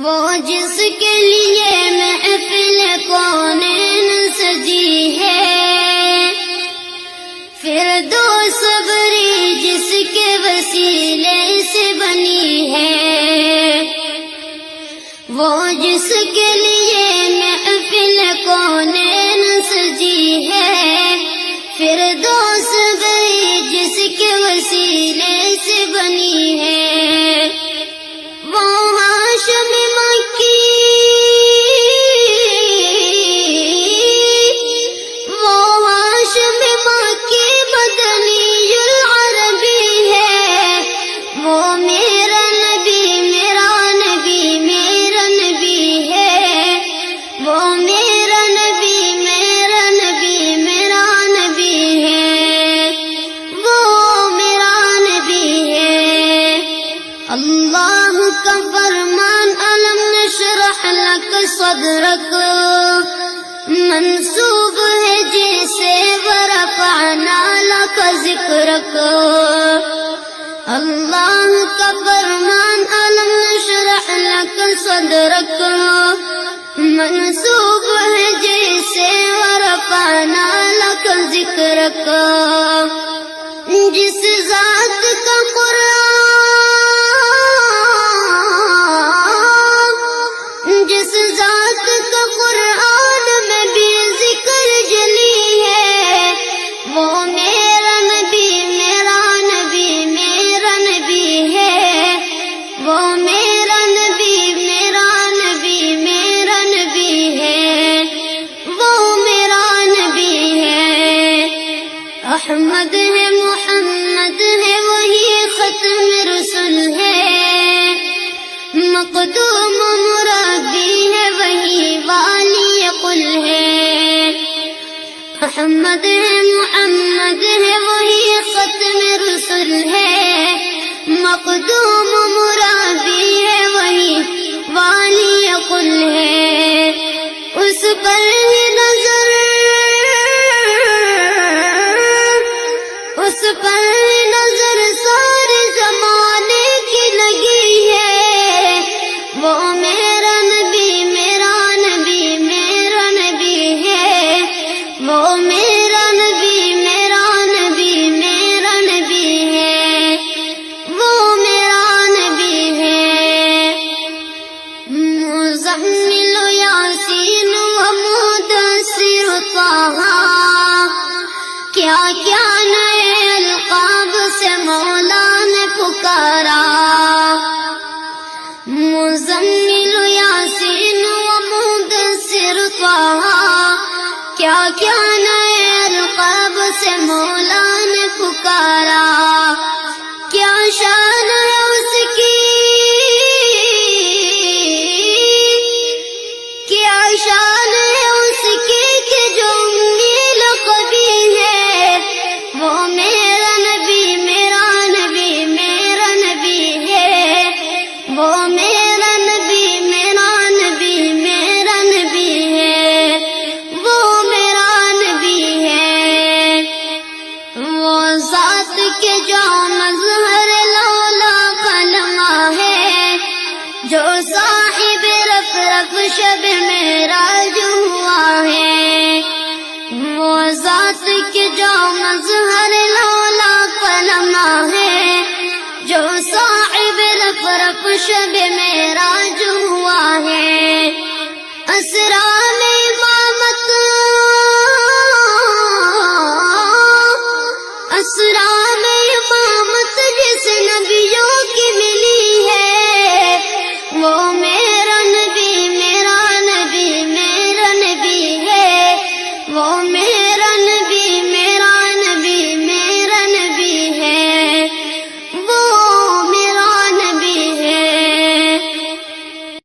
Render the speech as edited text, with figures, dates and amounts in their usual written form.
وہ جس کے لیے محفل کونین سجی ہے، فردوس بری جس کے وسیلے سے بنی ہے، وہ جس کے لیے محفل کونین سجی ہے، فردوس بری جس کے وسیلے سے بنی ہے، وہ ہاشم مکی، وہ ہاشم مکی مدنی العربی ہے، وہ میرا نبی میرا نبی میرا نبی ہے، وہ میرا نبی میرا نبی میرا نبی ہے، وہ میرا نبی ہے۔ اللہ کا فرمان علم نشرح لک صدرک منسوب ہے جیسے ورفعنا لک ذکرک۔ اللہ کا فرمان علم نشرح لک صدرک منسوب ہے جیسے ورفعنا لک ذکرک۔ جس ذات کا قرآن، جس ذات کا قرآن میں بھی ذکر جلی ہے، وہ میرا نبی میرا نبی میرا نبی ہے، وہ میرا نبی میرا نبی میرا نبی ہے، وہ میرا نبی ہے۔ احمد ہے محمد ہے وہی ختم رسول ہے، مقدوم مربی ہے وہی والی قل ہے۔ احمد ہے محمد ہے وہی ختم رسول ہے، مقدوم مربی ہے وہی والی قل ہے۔ اس پر ہی نظر، اس پر ہی نظر سارے زمانے کی لگی ہے، وہ میرا نبی میرا نبی میرا نبی ہے، وہ میرا نبی میرا نبی میرا نبی ہے، وہ میرا نبی ہے۔ مزمل یاسین و مدثر طہ، کیا کیا نئے القاب سے مولا نے پکارا۔ مزمل یاسین و مدثر طہ، کیا کیا نئے القاب سے مولا نے پکارا۔ کیا شان ہے اس کی، کیا شان ہے اس کی کہ جو میل قبی ہے، وہ میرا نبی میرا نبی میرا نبی ہے، وہ میرا نبی میرا نبی میرا نبی ہے، وہ میرا نبی ہے۔ وہ ذات کے جو مظہر لولا کلمہ ہے، جو صاحب رف رف شب معراج ہوا ہے، وہ ذات کے جو مظہر لولا کلمہ ہے، جو صاحب رف رف شب معراج ہوا ہے۔ اسرا میں امامت، اسرا